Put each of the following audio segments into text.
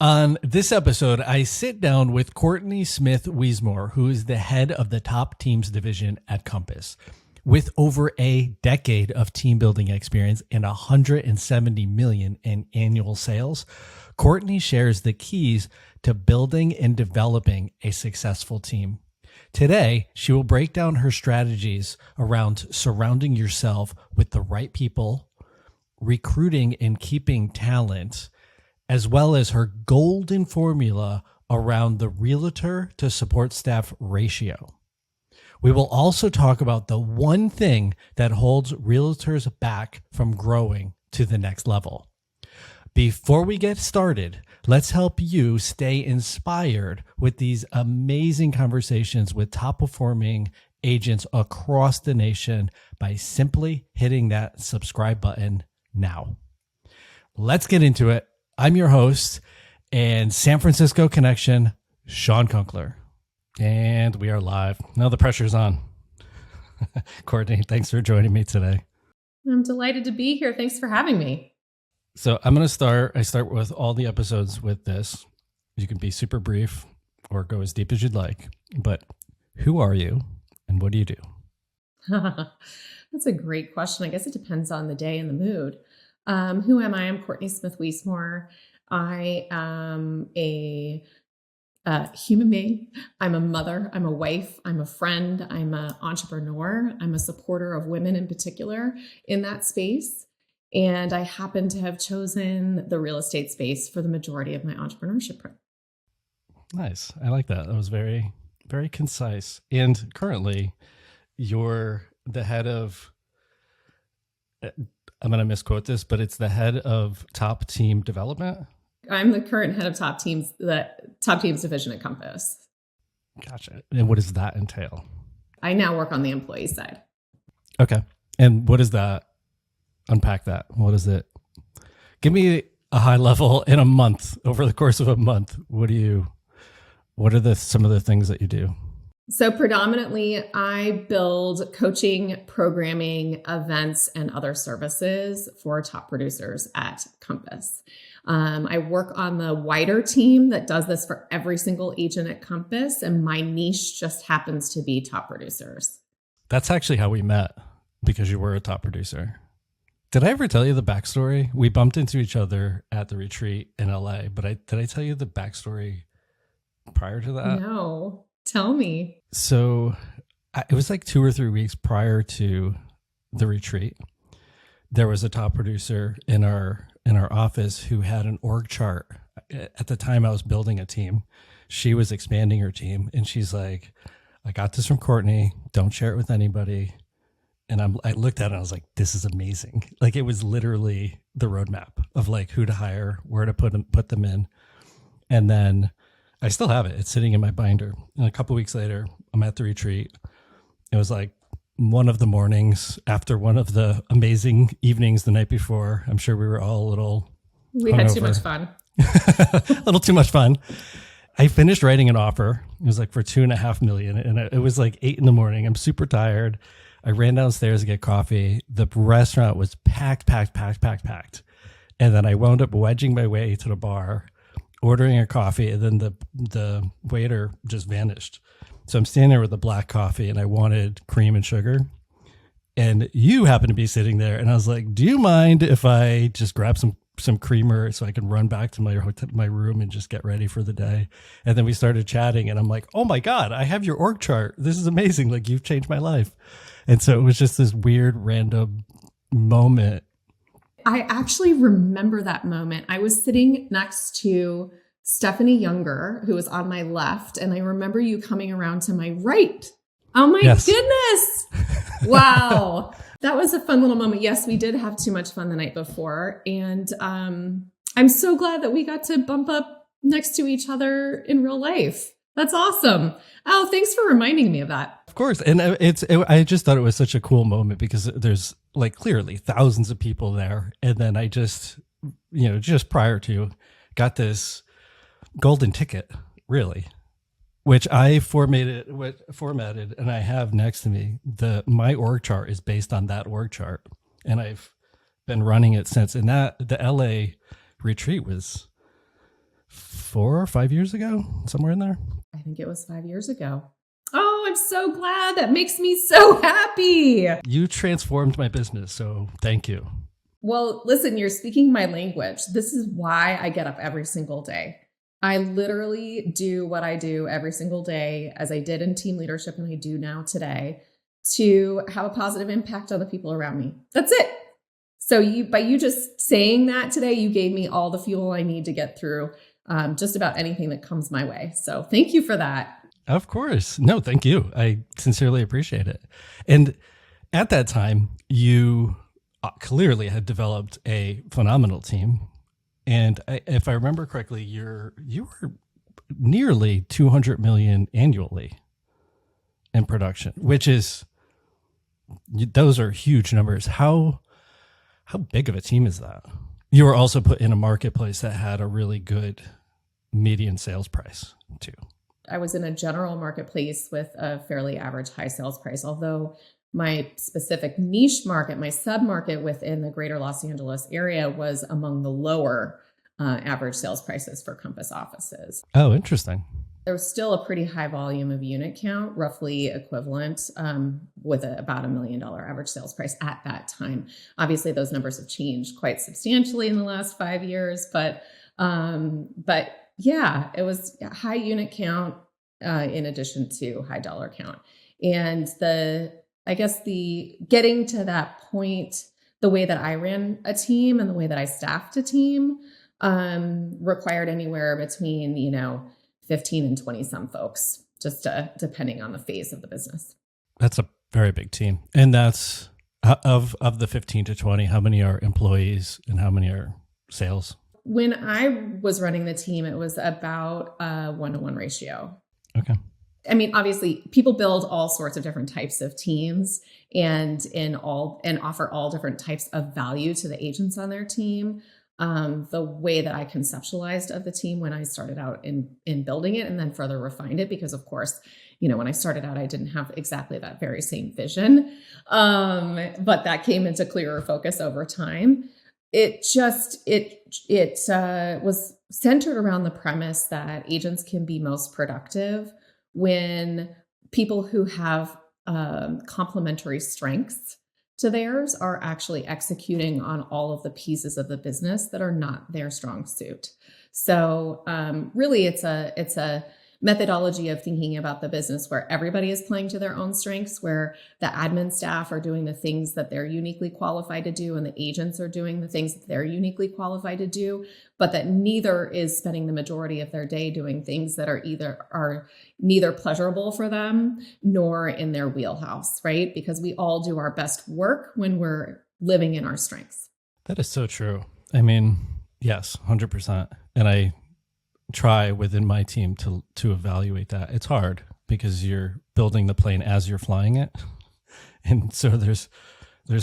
On this episode, I sit down with Courtney Smith Wiesmore, who is the head of the top teams division at Compass. With over a decade of team building experience and 170 million in annual sales, Courtney shares the keys to building and developing a successful team. Today, she will break down her strategies around surrounding yourself with the right people, recruiting and keeping talent, as well as her golden formula around the realtor to support staff ratio. We will also talk about the one thing that holds realtors back from growing to the next level. Before we get started, let's help you stay inspired with these amazing conversations with top performing agents across the nation by simply hitting that subscribe button now. Let's get into it. I'm your host and San Francisco connection, Shawn Kunkler. And we are live. Now the pressure's on. Courtney, thanks for joining me today. I'm delighted to be here. Thanks for having me. So I'm going to start. I start with all the episodes with this. You can be super brief or go as deep as you'd like. But who are you and what do you do? That's a great question. I guess it depends on the day and the mood. Who am I? I'm Courtney Smith Wiesmore. I am a human being. I'm a mother. I'm a wife. I'm a friend. I'm an entrepreneur. I'm a supporter of women in particular in that space. And I happen to have chosen the real estate space for the majority of my entrepreneurship. Nice. I like that. That was very, very concise. And currently, you're the head of... I'm going to misquote this, but it's the head of top team development. I'm the current head of top teams, the top teams division at Compass. Gotcha. And what does that entail? I now work on the employee side. Okay. And what is that? Unpack that. What is it? Give me a high level in a month, over the course of a month. What are some of the things that you do? So predominantly, I build coaching, programming, events, and other services for top producers at Compass. I work on the wider team that does this for every single agent at Compass, and my niche just happens to be top producers. That's actually how we met, because you were a top producer. Did I ever tell you the backstory? We bumped into each other at the retreat in LA, but did I tell you the backstory prior to that? No. Tell me. So it was like 2 or 3 weeks prior to the retreat. There was a top producer in our office who had an org chart. At the time I was building a team. She was expanding her team and she's like, I got this from Courtney. Don't share it with anybody. And I looked at it and I was like, this is amazing. Like it was literally the roadmap of like who to hire, where to put them in. And then I still have it. It's sitting in my binder. And a couple of weeks later, I'm at the retreat. It was like one of the mornings after one of the amazing evenings the night before. I'm sure we were all a little hungover. Had too much fun. A little too much fun. I finished writing an offer. It was like for $2.5 million. And it was like 8 a.m. I'm super tired. I ran downstairs to get coffee. The restaurant was packed. And then I wound up wedging my way to the bar, ordering a coffee, and then the waiter just vanished. So I'm standing there with the black coffee and I wanted cream and sugar. And you happened to be sitting there and I was like, do you mind if I just grab some creamer so I can run back to my room and just get ready for the day? And then we started chatting and I'm like, oh my God, I have your org chart. This is amazing. Like you've changed my life. And so it was just this weird random moment. I actually remember that moment. I was sitting next to Stephanie Younger, who was on my left, and I remember you coming around to my right. Oh my goodness. Wow. That was a fun little moment. Yes, we did have too much fun the night before. And I'm so glad that we got to bump up next to each other in real life. That's awesome. Oh, thanks for reminding me of that. Of course. And I just thought it was such a cool moment because there's like clearly thousands of people there. And then I just prior to got this golden ticket, really, which I formatted and I have next to me. My org chart is based on that org chart. And I've been running it since. And the LA retreat was 4 or 5 years ago, somewhere in there. I think it was 5 years ago. Oh, I'm so glad. That makes me so happy. You transformed my business, so thank you. Well, listen, you're speaking my language. This is why I get up every single day. I literally do what I do every single day, as I did in team leadership and I do now today, to have a positive impact on the people around me. That's it. So by you just saying that today, you gave me all the fuel I need to get through just about anything that comes my way. So thank you for that. Of course. No, thank you. I sincerely appreciate it. And at that time, you clearly had developed a phenomenal team. And if I remember correctly, you were nearly 200 million annually in production, which is, those are huge numbers. How big of a team is that? You were also put in a marketplace that had a really good median sales price too. I was in a general marketplace with a fairly average high sales price, although my specific niche market, my sub-market within the greater Los Angeles area was among the lower average sales prices for Compass offices. Oh, interesting. There was still a pretty high volume of unit count, roughly equivalent with about $1 million average sales price at that time. Obviously, those numbers have changed quite substantially in the last 5 years, but yeah, it was high unit count in addition to high dollar count. And I guess the getting to that point, the way that I ran a team and the way that I staffed a team required anywhere between, 15 and 20 some folks, just depending on the phase of the business. That's a very big team. And that's of the 15 to 20, how many are employees and how many are sales? When I was running the team, it was about a 1-to-1 ratio. Okay. I mean, obviously, people build all sorts of different types of teams and offer all different types of value to the agents on their team. The way that I conceptualized of the team when I started out in building it and then further refined it, because of course, when I started out, I didn't have exactly that very same vision, but that came into clearer focus over time. It was centered around the premise that agents can be most productive when people who have complementary strengths to theirs are actually executing on all of the pieces of the business that are not their strong suit. So really, it's a methodology of thinking about the business where everybody is playing to their own strengths, where the admin staff are doing the things that they're uniquely qualified to do and the agents are doing the things that they're uniquely qualified to do, but that neither is spending the majority of their day doing things that are neither pleasurable for them nor in their wheelhouse, right? Because we all do our best work when we're living in our strengths. That is so true. I mean, yes, 100%. And I try within my team to evaluate that. It's hard because you're building the plane as you're flying it. And so there's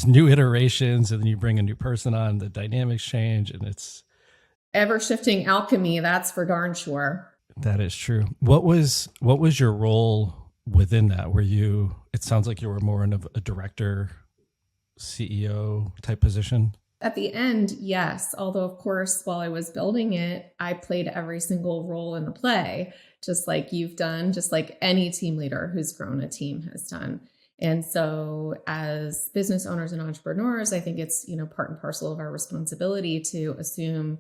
new iterations, and then you bring a new person on, the dynamics change, and it's ever shifting alchemy, that's for darn sure. That is true. What was your role within that? It sounds like you were more in a director, CEO type position. At the end, yes. Although, of course, while I was building it, I played every single role in the play, just like you've done, just like any team leader who's grown a team has done. And so as business owners and entrepreneurs, I think it's, part and parcel of our responsibility to assume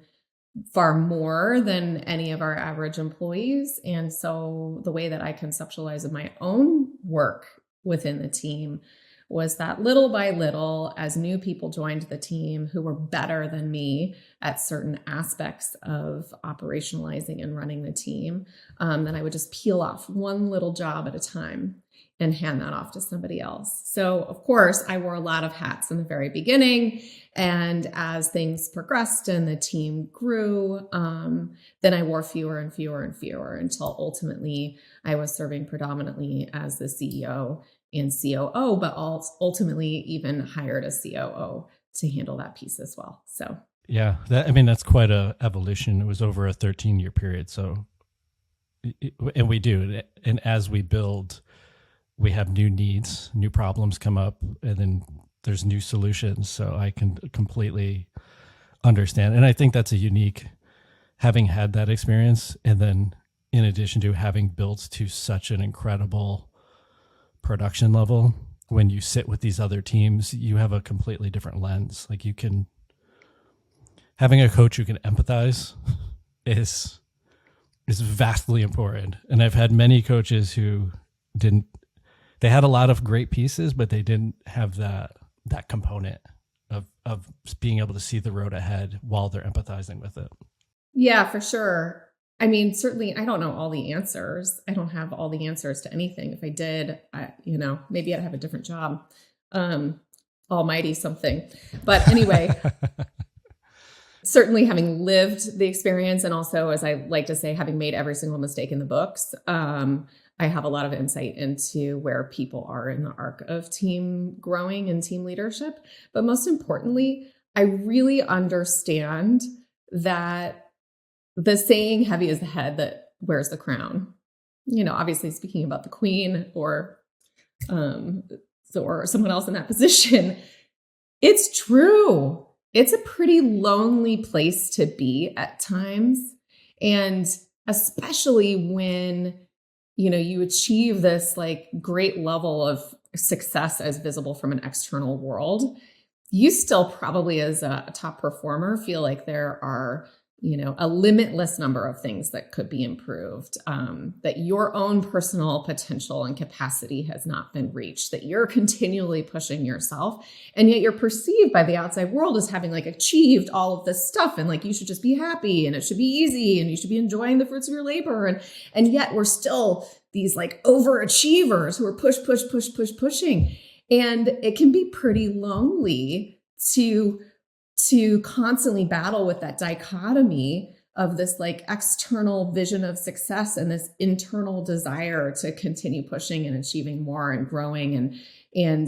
far more than any of our average employees. And so the way that I conceptualize of my own work within the team was that little by little, as new people joined the team who were better than me at certain aspects of operationalizing and running the team, then I would just peel off one little job at a time and hand that off to somebody else. So of course, I wore a lot of hats in the very beginning. And as things progressed and the team grew, then I wore fewer and fewer and fewer until ultimately I was serving predominantly as the CEO and COO, but ultimately even hired a COO to handle that piece as well. So yeah, that's quite a evolution. It was over a 13-year period. So, and we do, and as we build, we have new needs, new problems come up, and then there's new solutions. So I can completely understand, and I think that's a unique having had that experience, and then in addition to having built to such an incredible production level, when you sit with these other teams, you have a completely different lens. Like having a coach who can empathize is vastly important. And I've had many coaches who they had a lot of great pieces, but they didn't have that component of being able to see the road ahead while they're empathizing with it. Yeah, for sure. I mean, certainly I don't know all the answers. I don't have all the answers to anything. If I did, maybe I'd have a different job. Almighty something. But anyway, certainly having lived the experience, and also, as I like to say, having made every single mistake in the books, I have a lot of insight into where people are in the arc of team growing and team leadership. But most importantly, I really understand that the saying, heavy is the head that wears the crown. Obviously speaking about the queen or someone else in that position, it's true. It's a pretty lonely place to be at times. And especially when you achieve this like great level of success as visible from an external world, you still probably as a top performer feel like there are, a limitless number of things that could be improved, that your own personal potential and capacity has not been reached, that you're continually pushing yourself. And yet you're perceived by the outside world as having like achieved all of this stuff. And like, you should just be happy and it should be easy and you should be enjoying the fruits of your labor. And yet we're still these like overachievers who are pushing. And it can be pretty lonely to constantly battle with that dichotomy of this like external vision of success and this internal desire to continue pushing and achieving more and growing and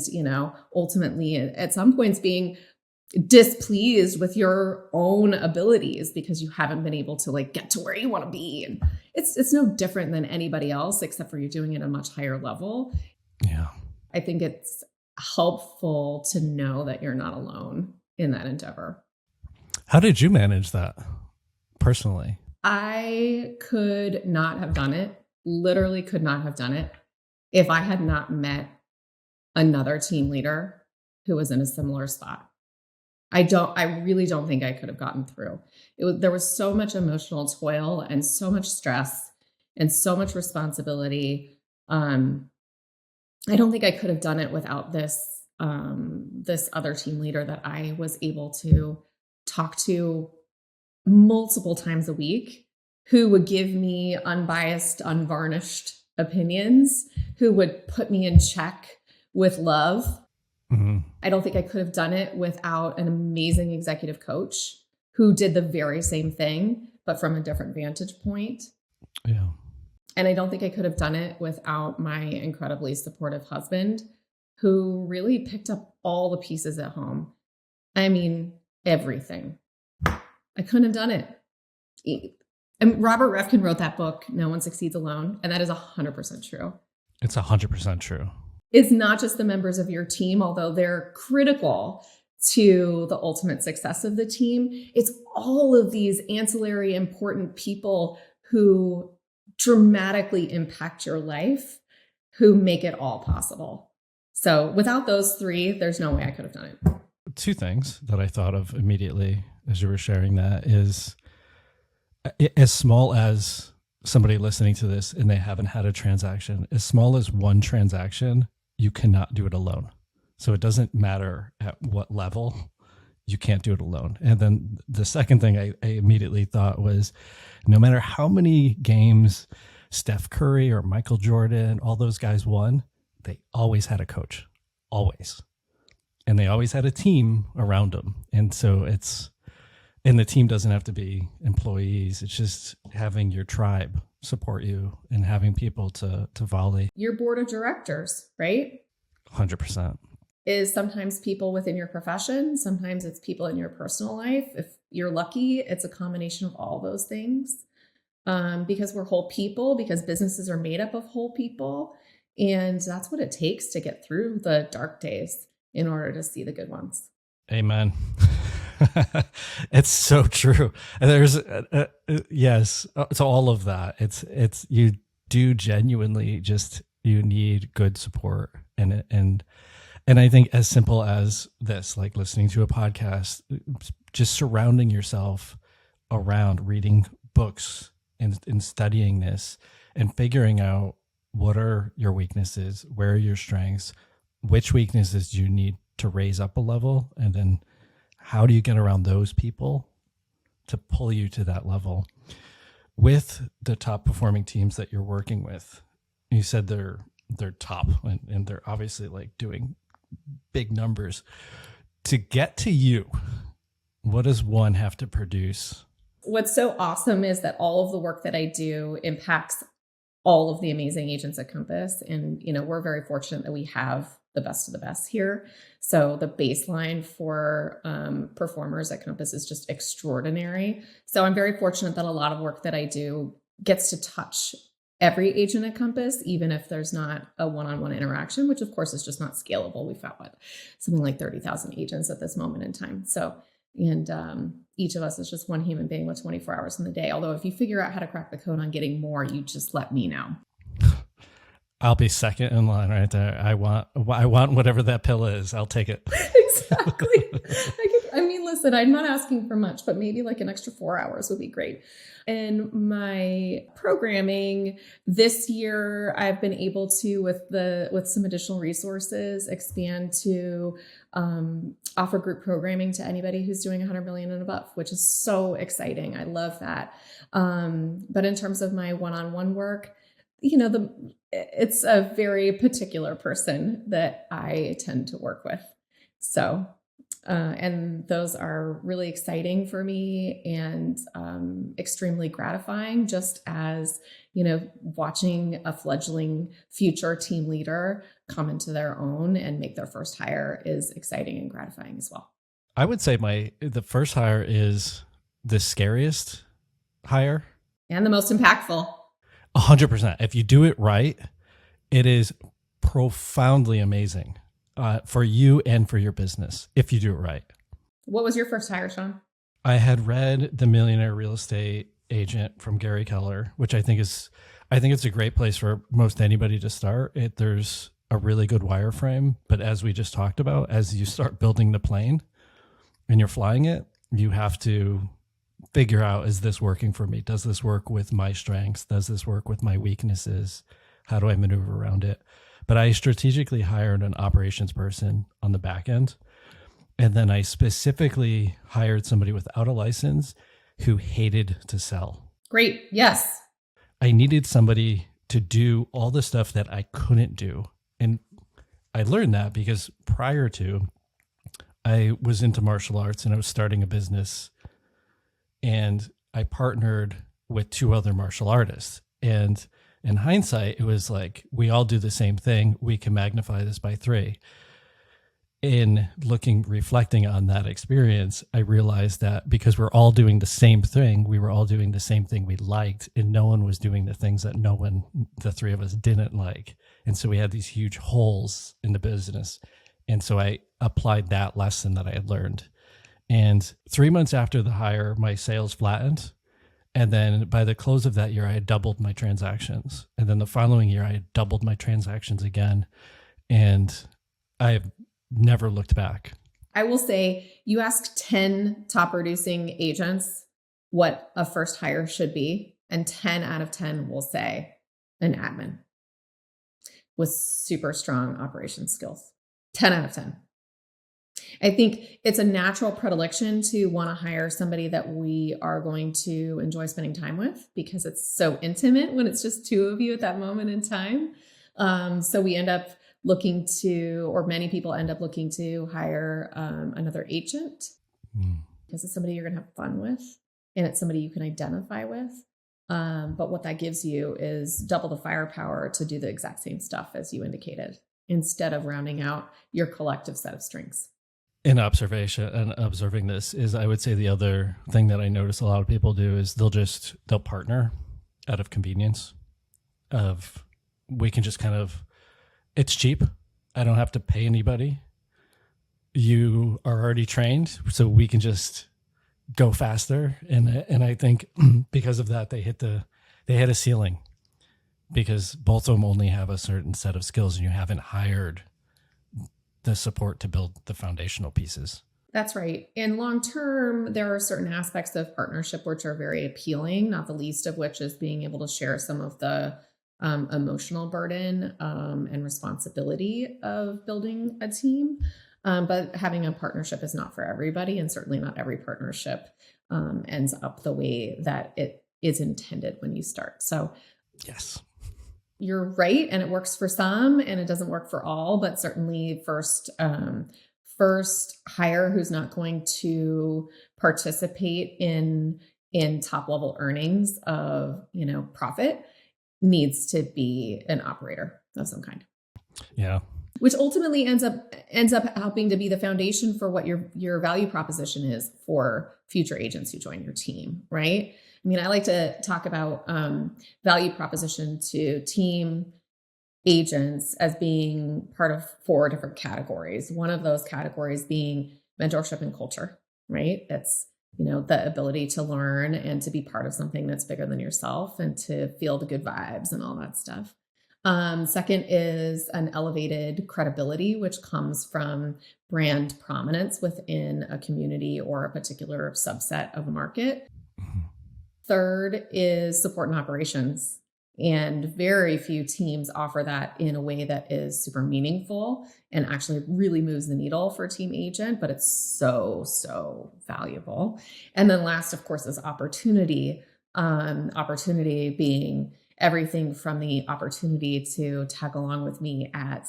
ultimately at some points being displeased with your own abilities because you haven't been able to like get to where you want to be. And it's no different than anybody else, except for you're doing it at a much higher level. Yeah. I think it's helpful to know that you're not alone in that endeavor. How did you manage that personally? I could not have done it, literally could not have done it, if I had not met another team leader who was in a similar spot. I really don't think I could have gotten through. There was so much emotional toil and so much stress and so much responsibility. I don't think I could have done it without this other team leader that I was able to talk to multiple times a week, who would give me unbiased, unvarnished opinions, who would put me in check with love. Mm-hmm. I don't think I could have done it without an amazing executive coach who did the very same thing, but from a different vantage point. Yeah. And I don't think I could have done it without my incredibly supportive husband, who really picked up all the pieces at home. I mean, everything. I couldn't have done it. And Robert Refkin wrote that book, No One Succeeds Alone. And that is 100% true. It's 100% true. It's not just the members of your team, although they're critical to the ultimate success of the team. It's all of these ancillary important people who dramatically impact your life, who make it all possible. So without those three, there's no way I could have done it. Two things that I thought of immediately as you were sharing that is, as small as somebody listening to this and they haven't had a transaction, as small as one transaction, you cannot do it alone. So it doesn't matter at what level, you can't do it alone. And then the second thing I immediately thought was, no matter how many games Steph Curry or Michael Jordan, all those guys won, they always had a coach, always. And they always had a team around them. And so and the team doesn't have to be employees. It's just having your tribe support you and having people to volley. Your board of directors, right? 100%. Is sometimes people within your profession. Sometimes it's people in your personal life. If you're lucky, it's a combination of all those things. Because we're whole people, because businesses are made up of whole people. And that's what it takes to get through the dark days in order to see the good ones. Amen. It's so true. And there's yes, it's all of that. It's you do genuinely just you need good support and I think as simple as this, like listening to a podcast, just surrounding yourself around reading books and studying this and figuring out what are your weaknesses, where are your strengths, which weaknesses do you need to raise up a level, and then how do you get around those people to pull you to that level. With the top performing teams that you're working with, you said they're top and they're obviously like doing big numbers. To get to you, what does one have to produce? What's so awesome is that all of the work that I do impacts all of the amazing agents at Compass. And, we're very fortunate that we have the best of the best here. So the baseline for performers at Compass is just extraordinary. So I'm very fortunate that a lot of work that I do gets to touch every agent at Compass, even if there's not a one-on-one interaction, which of course is just not scalable. We've got something like 30,000 agents at this moment in time. So, and each of us is just one human being with 24 hours in the day. Although if you figure out how to crack the code on getting more, you just let me know. I'll be second in line right there. I want whatever that pill is. I'll take it. Exactly. Listen, I'm not asking for much, but maybe like an extra 4 hours would be great. And my programming this year, I've been able to, with some additional resources, expand to offer group programming to anybody who's doing 100 million and above, which is so exciting. I love that. But in terms of my one-on-one work, it's a very particular person that I tend to work with. So, and those are really exciting for me and extremely gratifying, just as, watching a fledgling future team leader come into their own and make their first hire is exciting and gratifying as well. I would say the first hire is the scariest hire. And the most impactful. 100%. If you do it right, it is profoundly amazing for you and for your business, if you do it right. What was your first hire, Shawn? I had read The Millionaire Real Estate Agent from Gary Keller, which I think it's a great place for most anybody to start. There's a really good wireframe, but as we just talked about, as you start building the plane and you're flying it, you have to figure out, is this working for me? Does this work with my strengths? Does this work with my weaknesses? How do I maneuver around it? But I strategically hired an operations person on the back end. And then I specifically hired somebody without a license who hated to sell. Great. Yes. I needed somebody to do all the stuff that I couldn't do. And I learned that because prior to, I was into martial arts and I was starting a business. And I partnered with two other martial artists. And in hindsight, it was like, we all do the same thing. We can magnify this by 3. In reflecting on that experience, I realized that because we're all doing the same thing, we were all doing the same thing we liked, and no one was doing the things that the 3 of us didn't like. And so we had these huge holes in the business. And so I applied that lesson that I had learned. And 3 months after the hire, my sales flattened. And then by the close of that year, I had doubled my transactions. And then the following year, I had doubled my transactions again. And I have never looked back. I will say, you ask 10 top producing agents what a first hire should be, and 10 out of 10 will say an admin with super strong operations skills. 10 out of 10. I think it's a natural predilection to want to hire somebody that we are going to enjoy spending time with because it's so intimate when it's just 2 of you at that moment in time. So we end up looking to, or many people end up looking to hire another agent because it's somebody you're going to have fun with and it's somebody you can identify with. But what that gives you is double the firepower to do the exact same stuff as you indicated, instead of rounding out your collective set of strengths. In observation and observing this is, I would say the other thing that I notice a lot of people do is they'll partner out of convenience of, we can just it's cheap. I don't have to pay anybody. you are already trained, so we can just go faster. And I think because of that, they hit a ceiling because both of them only have a certain set of skills, and you haven't hired the support to build the foundational pieces. That's right. And long term, there are certain aspects of partnership which are very appealing, not the least of which is being able to share some of the emotional burden and responsibility of building a team. But having a partnership is not for everybody, and certainly not every partnership ends up the way that it is intended when you start. So, yes, you're right, and it works for some, and it doesn't work for all. But certainly, first hire who's not going to participate in top level earnings of profit needs to be an operator of some kind. Yeah. Which ultimately ends up helping to be the foundation for what your value proposition is for future agents who join your team, right? I mean, I like to talk about value proposition to team agents as being part of 4 different categories. One of those categories being mentorship and culture, right? That's the ability to learn and to be part of something that's bigger than yourself and to feel the good vibes and all that stuff. Second is an elevated credibility, which comes from brand prominence within a community or a particular subset of a market. Mm-hmm. Third is support and operations. And very few teams offer that in a way that is super meaningful and actually really moves the needle for a team agent, but it's so valuable. And then last, of course, is opportunity. Opportunity being everything from the opportunity to tag along with me at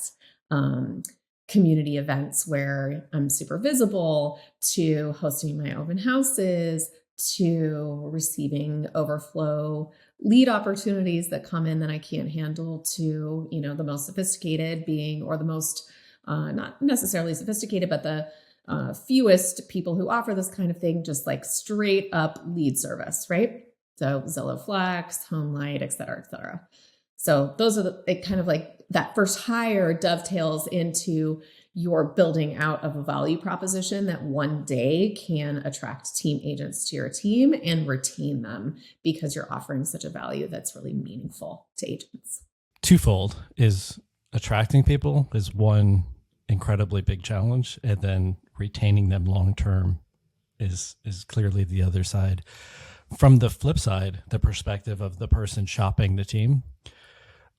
community events where I'm super visible, to hosting my open houses, to receiving overflow lead opportunities that come in that I can't handle, to, the most sophisticated being, or the most, not necessarily sophisticated, but the fewest people who offer this kind of thing, just like straight up lead service, right? So Zillow Flex, HomeLight, et cetera, et cetera. So those are kind of like that first hire dovetails into your building out of a value proposition that one day can attract team agents to your team and retain them because you're offering such a value that's really meaningful to agents. Twofold is attracting people is one incredibly big challenge, and then retaining them long-term is clearly the other side. From the flip side, the perspective of the person shopping the team,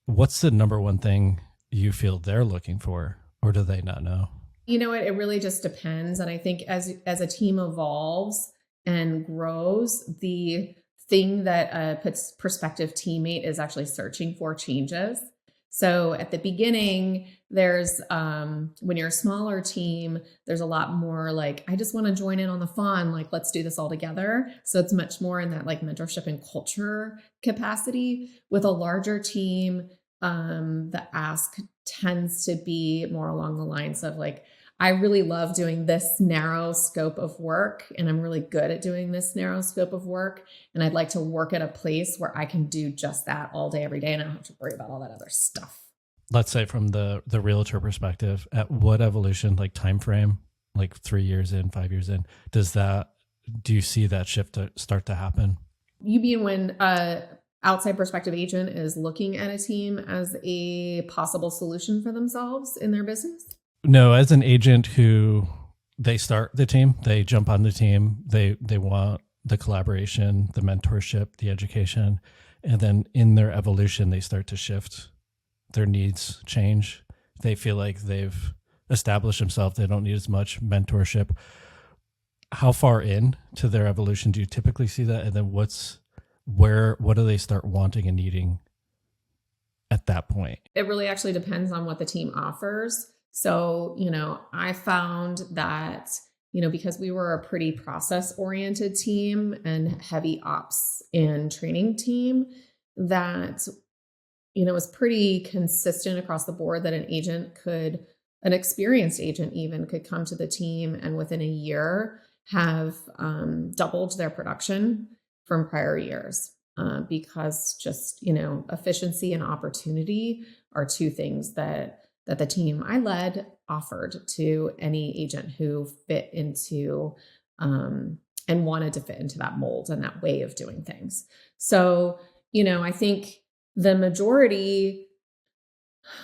what's the number one thing you feel they're looking for, or do they not know? It really just depends. And I think as a team evolves and grows, the thing that a prospective teammate is actually searching for changes. So at the beginning, there's, when you're a smaller team, there's a lot more like, I just want to join in on the fun. Like, let's do this all together. So it's much more in that like mentorship and culture capacity. With a larger team, the ask tends to be more along the lines of like, I really love doing this narrow scope of work, and I'm really good at doing this narrow scope of work. And I'd like to work at a place where I can do just that all day, every day, and I don't have to worry about all that other stuff. Let's say from the realtor perspective, at what evolution, like time frame, like 3 years in, 5 years in, do you see that shift start to happen? You mean when outside perspective agent is looking at a team as a possible solution for themselves in their business? No, as an agent who they start the team, they jump on the team, they want the collaboration, the mentorship, the education, and then in their evolution, they start to shift. Their needs change. They feel like they've established themselves. They don't need as much mentorship. How far in to their evolution do you typically see that? And then what do they start wanting and needing at that point? It really actually depends on what the team offers. So, I found that, because we were a pretty process-oriented team and heavy ops and training team, that, it was pretty consistent across the board that an experienced agent even could come to the team and within a year have doubled their production from prior years. Because just, efficiency and opportunity are two things that that the team I led offered to any agent who fit into and wanted to fit into that mold and that way of doing things. So, I think the majority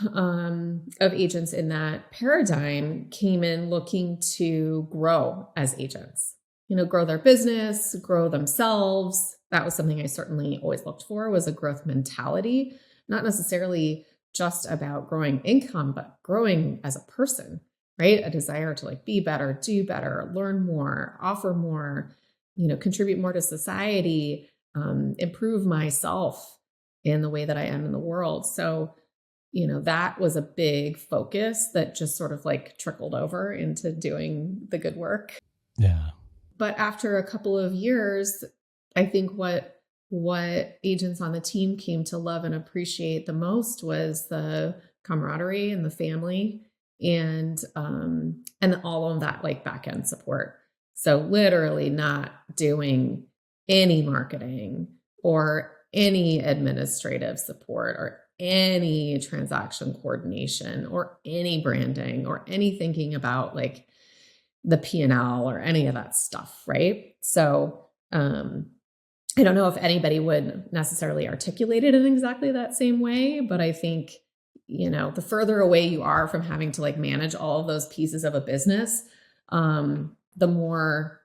of agents in that paradigm came in looking to grow as agents, grow their business, grow themselves. That was something I certainly always looked for, was a growth mentality, not necessarily just about growing income, but growing as a person, right? A desire to be better, do better, learn more, offer more, contribute more to society, improve myself in the way that I am in the world. So, that was a big focus that just sort of trickled over into doing the good work. Yeah. But after a couple of years, I think what agents on the team came to love and appreciate the most was the camaraderie and the family and all of that back end support. So literally not doing any marketing or any administrative support or any transaction coordination or any branding or any thinking about the P&L or any of that stuff, right? So I don't know if anybody would necessarily articulate it in exactly that same way, but I think, the further away you are from having to manage all of those pieces of a business, the more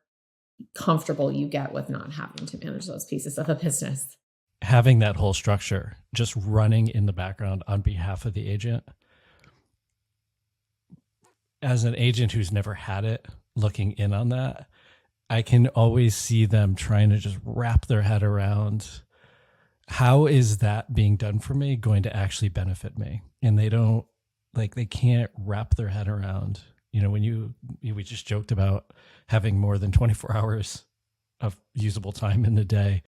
comfortable you get with not having to manage those pieces of a business. Having that whole structure just running in the background on behalf of the agent. As an agent who's never had it, looking in on that, I can always see them trying to just wrap their head around, how is that being done for me going to actually benefit me? And they don't, they can't wrap their head around, when we just joked about having more than 24 hours of usable time in the day.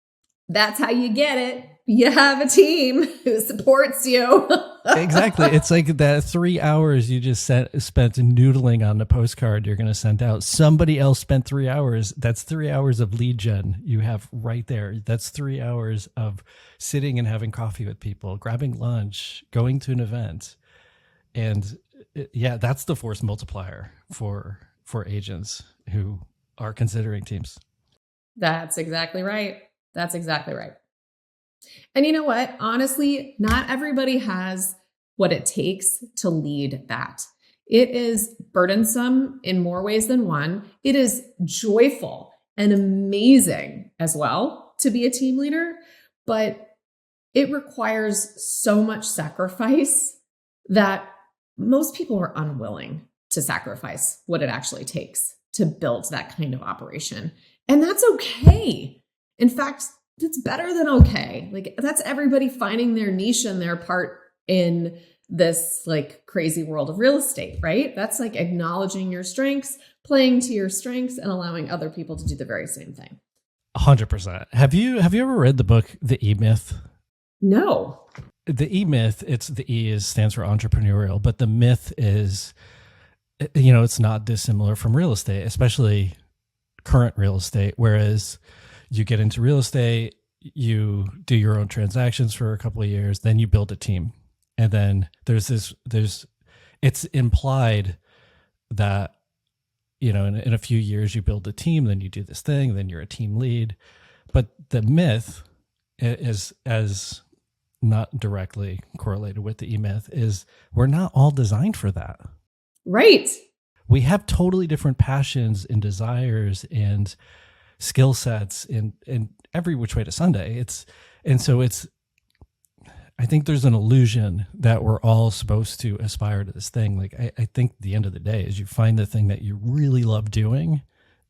That's how you get it. You have a team who supports you. Exactly. It's like that 3 hours you just spent noodling on the postcard you're going to send out. Somebody else spent 3 hours. That's 3 hours of lead gen you have right there. That's 3 hours of sitting and having coffee with people, grabbing lunch, going to an event. And yeah, that's the force multiplier for agents who are considering teams. That's exactly right. That's exactly right. And you know what? Honestly, not everybody has what it takes to lead that. It is burdensome in more ways than one. It is joyful and amazing as well to be a team leader, but it requires so much sacrifice that most people are unwilling to sacrifice what it actually takes to build that kind of operation. And that's okay. In fact, that's better than okay. That's everybody finding their niche and their part in this crazy world of real estate, right? That's acknowledging your strengths, playing to your strengths, and allowing other people to do the very same thing. 100%. Have you ever read the book, The E-Myth? No. The E-Myth, the E stands for entrepreneurial, but the myth is, it's not dissimilar from real estate, especially current real estate, whereas you get into real estate, you do your own transactions for a couple of years, then you build a team. And then it's implied that, in a few years you build a team, then you do this thing, then you're a team lead. But the myth is, as not directly correlated with the E-Myth, is we're not all designed for that. Right. We have totally different passions and desires and skill sets in every which way to Sunday. I think there's an illusion that we're all supposed to aspire to this thing. I think the end of the day is you find the thing that you really love doing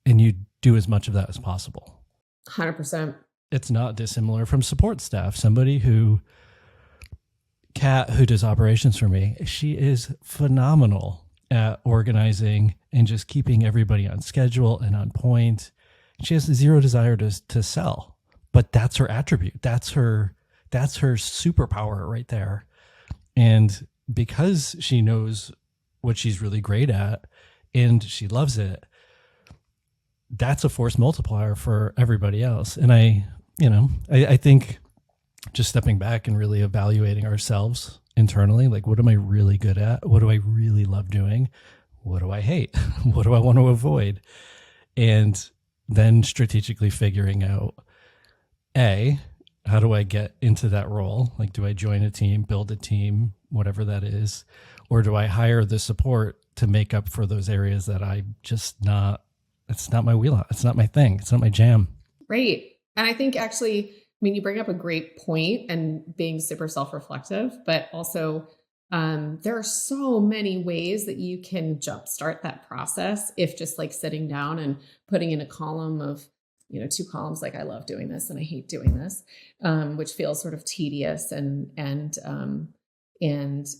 and you do as much of that as possible. 100%. It's not dissimilar from support staff. Somebody Kat, who does operations for me, she is phenomenal at organizing and just keeping everybody on schedule and on point. She has zero desire to sell, but that's her attribute. That's her superpower right there. And because she knows what she's really great at and she loves it, that's a force multiplier for everybody else. And I think just stepping back and really evaluating ourselves internally. Like, what am I really good at? What do I really love doing? What do I hate? What do I want to avoid? And then strategically figuring out, how do I get into that role? Like, do I join a team, build a team, whatever that is? Or do I hire the support to make up for those areas that it's not my wheelhouse. It's not my thing. It's not my jam. Right. And I think actually, you bring up a great point and being super self-reflective, but also there are so many ways that you can jumpstart that process if just like sitting down and putting in a column of, 2 columns, like I love doing this and I hate doing this, which feels sort of tedious and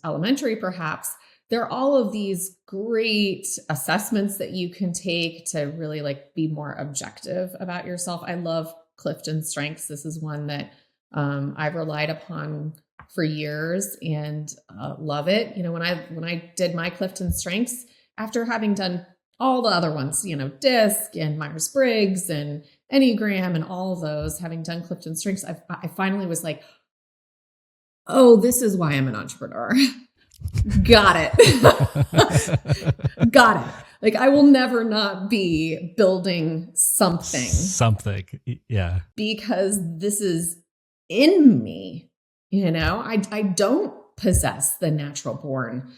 elementary perhaps. There are all of these great assessments that you can take to really like be more objective about yourself. I love Clifton Strengths. This is one that I've relied upon for years and love it. When I did my Clifton Strengths, after having done all the other ones, DISC and Myers-Briggs and Enneagram and all of those, having done Clifton Strengths, I finally was like, oh, this is why I'm an entrepreneur. Got it. Got it. Like, I will never not be building something. Yeah. Because this is in me. I don't possess the natural born,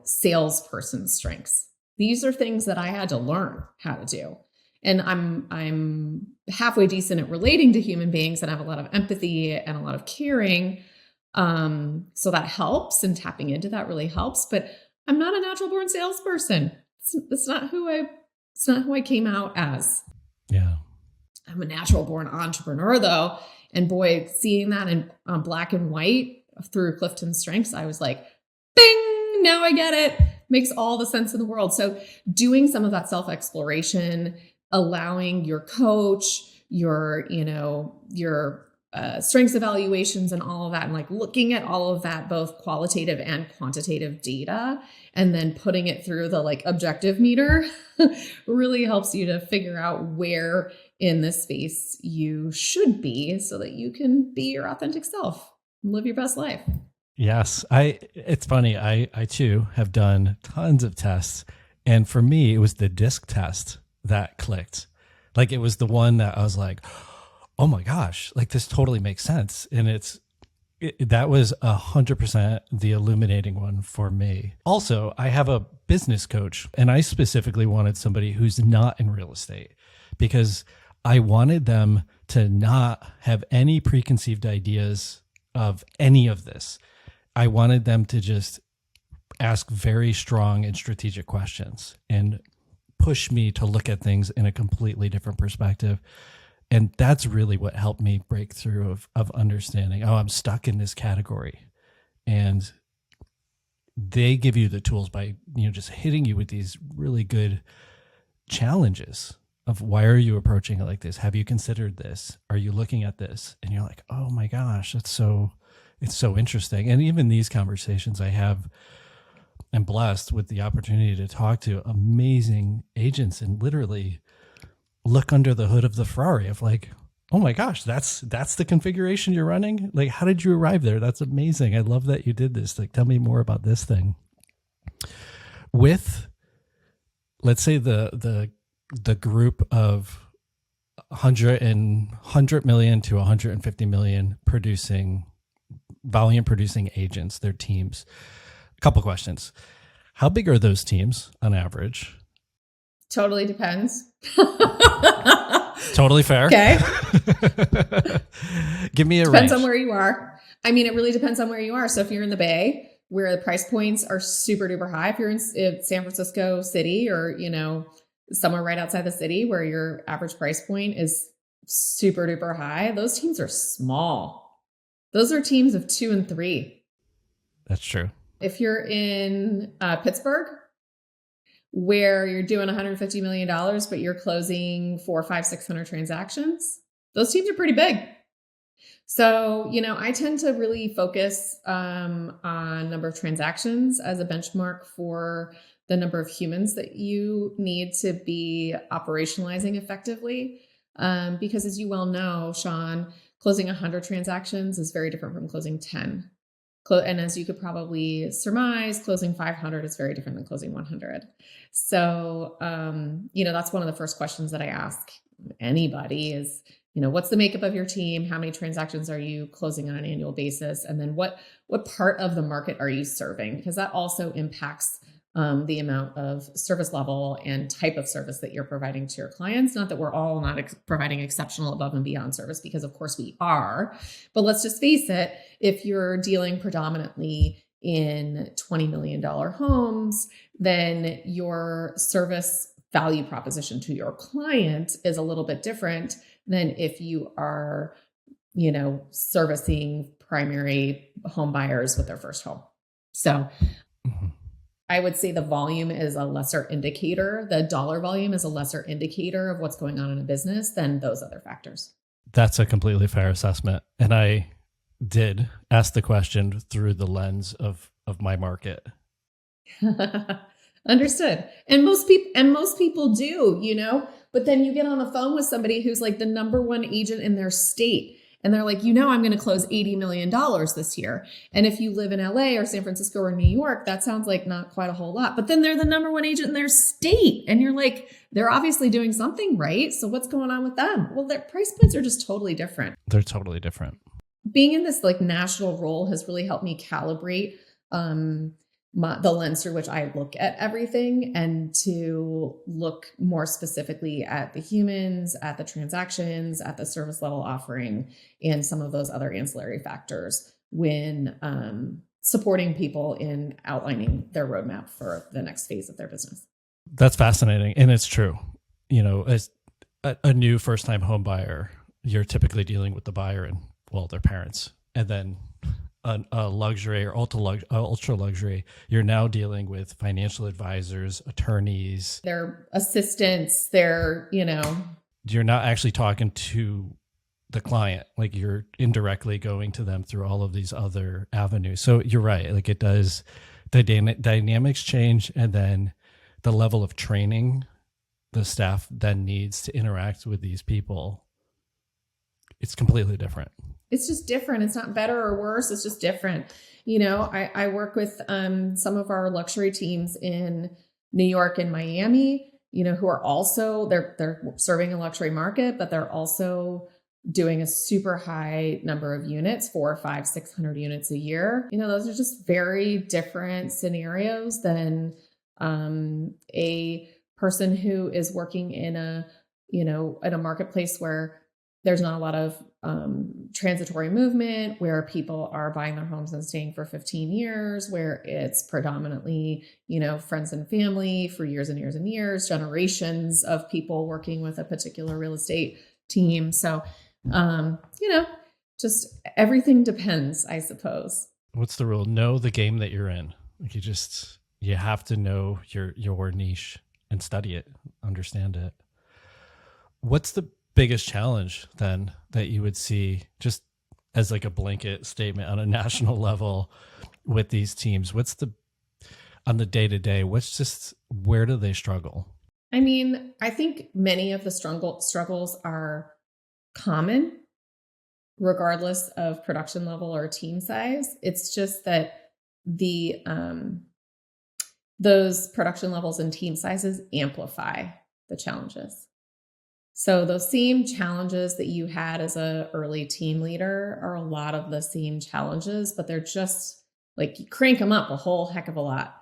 salesperson strengths. These are things that I had to learn how to do. And I'm halfway decent at relating to human beings and have a lot of empathy and a lot of caring. So that helps, and tapping into that really helps, but I'm not a natural born salesperson. It's not who I came out as. Yeah. I'm a natural born entrepreneur though. And boy, seeing that in black and white through Clifton Strengths, I was like, bing, now I get it. Makes all the sense in the world. So doing some of that self-exploration, allowing your coach, your strengths evaluations and all of that, and like looking at all of that, both qualitative and quantitative data, and then putting it through the like objective meter really helps you to figure out where in this space you should be so that you can be your authentic self and live your best life. Yes. It's funny. I too have done tons of tests. And for me, it was the DISC test that clicked. Like, it was the one that I was like, oh my gosh, like this totally makes sense. And that was 100% the illuminating one for me. Also, I have a business coach, and I specifically wanted somebody who's not in real estate because I wanted them to not have any preconceived ideas of any of this. I wanted them to just ask very strong and strategic questions and push me to look at things in a completely different perspective. And that's really what helped me break through of understanding, oh, I'm stuck in this category. And they give you the tools by, just hitting you with these really good challenges of, why are you approaching it like this? Have you considered this? Are you looking at this? And you're like, oh my gosh, it's so interesting. And even these conversations I'm blessed with the opportunity to talk to amazing agents and literally look under the hood of the Ferrari of like, oh my gosh, that's the configuration you're running. Like, how did you arrive there? That's amazing. I love that you did this. Like, tell me more about this thing. With, let's say the group of 100 million to 150 million volume producing agents, their teams. A couple questions. How big are those teams on average? Totally depends. Totally fair. Okay. Give me a Depends range. on where you are. It really depends on where you are. So if you're in the Bay, where the price points are super duper high, if you're in San Francisco City or, somewhere right outside the city where your average price point is super duper high, those teams are small. Those are teams of 2 and 3. That's true. If you're in Pittsburgh, where you're doing $150 million, but you're closing 400, 500, 600 transactions, those teams are pretty big. So, I tend to really focus on number of transactions as a benchmark for the number of humans that you need to be operationalizing effectively. Because as you well know, Shawn, closing 100 transactions is very different from closing 10. And as you could probably surmise, closing 500 is very different than closing 100. So, that's one of the first questions that I ask anybody is, what's the makeup of your team? How many transactions are you closing on an annual basis? And then what part of the market are you serving? Because that also impacts the amount of service level and type of service that you're providing to your clients. Not that we're all not providing exceptional above and beyond service, because of course we are. But let's just face it, if you're dealing predominantly in $20 million homes, then your service value proposition to your client is a little bit different than if you are, servicing primary home buyers with their first home. So I would say the volume is a lesser indicator. The dollar volume is a lesser indicator of what's going on in a business than those other factors. That's a completely fair assessment. And I did ask the question through the lens of my market. Understood. And most people do, but then you get on the phone with somebody who's like the number one agent in their state. And they're like, I'm going to close $80 million this year. And if you live in LA or San Francisco or New York, that sounds like not quite a whole lot. But then they're the number one agent in their state. And you're like, they're obviously doing something right. So what's going on with them? Well, their price points are just totally different. They're totally different. Being in this national role has really helped me calibrate the lens through which I look at everything, and to look more specifically at the humans, at the transactions, at the service level offering, and some of those other ancillary factors when supporting people in outlining their roadmap for the next phase of their business. That's fascinating. And it's true. As a new first-time home buyer, you're typically dealing with the buyer and, their parents. And then a luxury or ultra luxury, you're now dealing with financial advisors, attorneys, their assistants, you're not actually talking to the client. You're indirectly going to them through all of these other avenues. So you're right. It does, the dynamics change, and then the level of training the staff then needs to interact with these people, it's completely different. It's just different. It's not better or worse. It's just different. I work with some of our luxury teams in New York and Miami, who are also, they're serving a luxury market, but they're also doing a super high number of units, 400, 500, 600 units a year. Those are just very different scenarios than a person who is working in a marketplace where there's not a lot of transitory movement, where people are buying their homes and staying for 15 years, where it's predominantly, friends and family for years and years and years, generations of people working with a particular real estate team. So, just everything depends, I suppose. What's the rule? Know the game that you're in. You have to know your niche and study it, understand it. What's the biggest challenge then that you would see, just as a blanket statement on a national level with these teams? On the day-to-day, where do they struggle? I think many of the struggles are common regardless of production level or team size. It's just that those production levels and team sizes amplify the cranges. So those same challenges that you had as an early team leader are a lot of the same challenges, but they're just you crank them up a whole heck of a lot.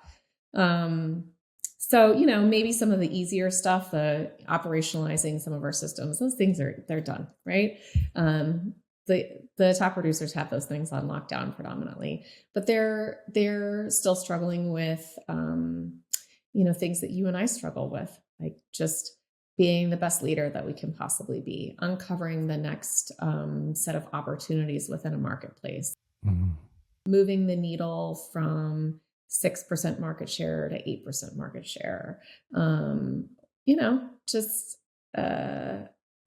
So, maybe some of the easier stuff, operationalizing some of our systems, those things they're done, right? The top producers have those things on lockdown predominantly, but they're still struggling with, things that you and I struggle with, just being the best leader that we can possibly be, uncovering the next set of opportunities within a marketplace, moving the needle from 6% market share to 8% market share. Just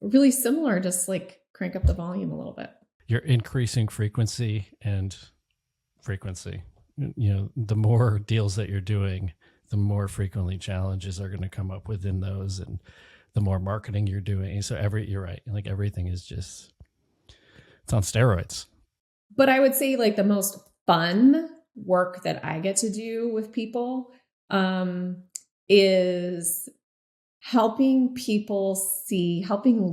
really similar, just crank up the volume a little bit. You're increasing frequency and frequency. The more deals that you're doing, the more frequently challenges are going to come up within those, and the more marketing you're doing. So you're right. Everything is it's on steroids. But I would say the most fun work that I get to do with people is helping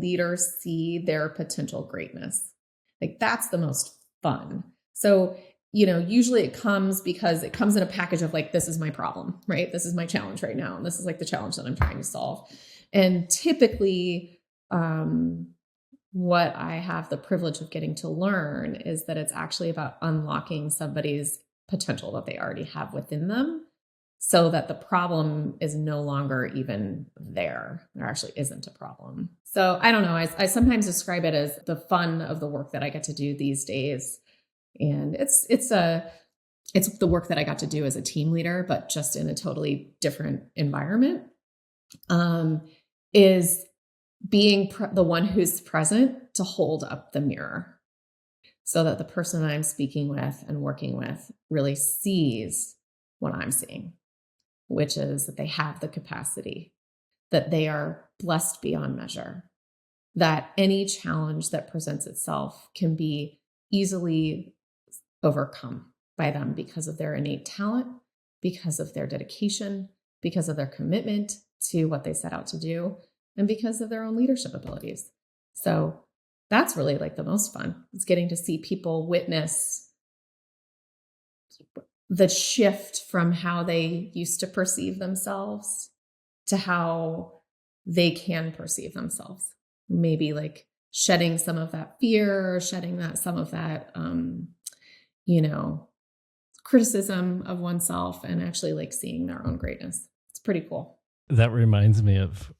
leaders see their potential greatness. Like that's the most fun. So, usually it comes in a package of like, this is my problem, right? This is my challenge right now. And this is like the challenge that I'm trying to solve. And typically, what I have the privilege of getting to learn is that it's actually about unlocking somebody's potential that they already have within them, so that the problem is no longer even there. There actually isn't a problem. So I don't know. I sometimes describe it as the fun of the work that I get to do these days. And it's the work that I got to do as a team leader, but just in a totally different environment, is being the one who's present to hold up the mirror so that the person that I'm speaking with and working with really sees what I'm seeing, which is that they have the capacity, that they are blessed beyond measure, that any challenge that presents itself can be easily overcome by them because of their innate talent, because of their dedication, because of their commitment to what they set out to do, and because of their own leadership abilities. So that's really like the most fun. It's getting to see people witness the shift from how they used to perceive themselves to how they can perceive themselves. Maybe like shedding some of that fear, some of that, criticism of oneself, and actually like seeing their own greatness. It's pretty cool. That reminds me of,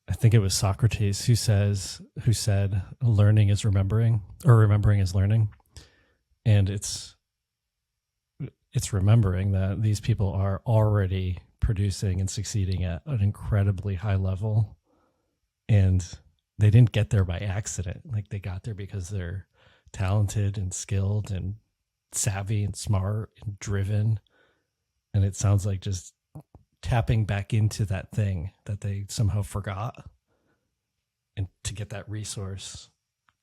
I think it was Socrates who said learning is remembering, or remembering is learning. And it's remembering that these people are already producing and succeeding at an incredibly high level. And they didn't get there by accident. Like they got there because they're talented and skilled and savvy and smart and driven. And it sounds like just tapping back into that thing that they somehow forgot, and to get that resource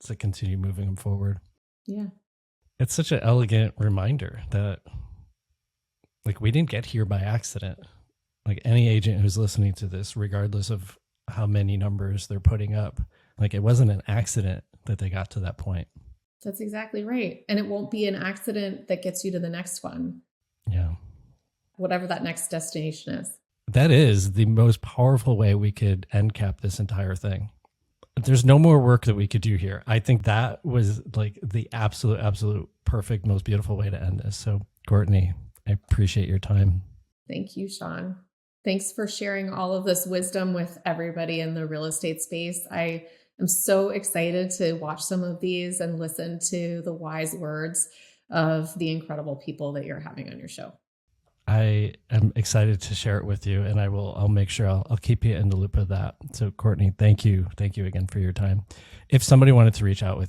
to continue moving them forward. Yeah. It's such an elegant reminder that like we didn't get here by accident. Like any agent who's listening to this, regardless of how many numbers they're putting up, like it wasn't an accident that they got to that point. That's exactly right. And it won't be an accident that gets you to the next one. Yeah. Whatever that next destination is. That is the most powerful way we could end cap this entire thing. There's no more work that we could do here. I think that was like the absolute perfect, most beautiful way to end this. So Courtney, I appreciate your time. Thank you, Shawn. Thanks for sharing all of this wisdom with everybody in the real estate space. I am so excited to watch some of these and listen to the wise words of the incredible people that you're having on your show. I am excited to share it with you, and I'll make sure I'll keep you in the loop of that. So Courtney, thank you again for your time. If somebody wanted to reach out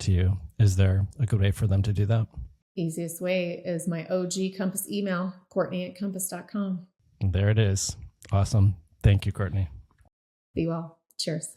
to you, is there a good way for them to do that? Easiest way is my OG Compass email, Courtney@compass.com. There it is. Awesome. Thank you, Courtney. Be well. Cheers.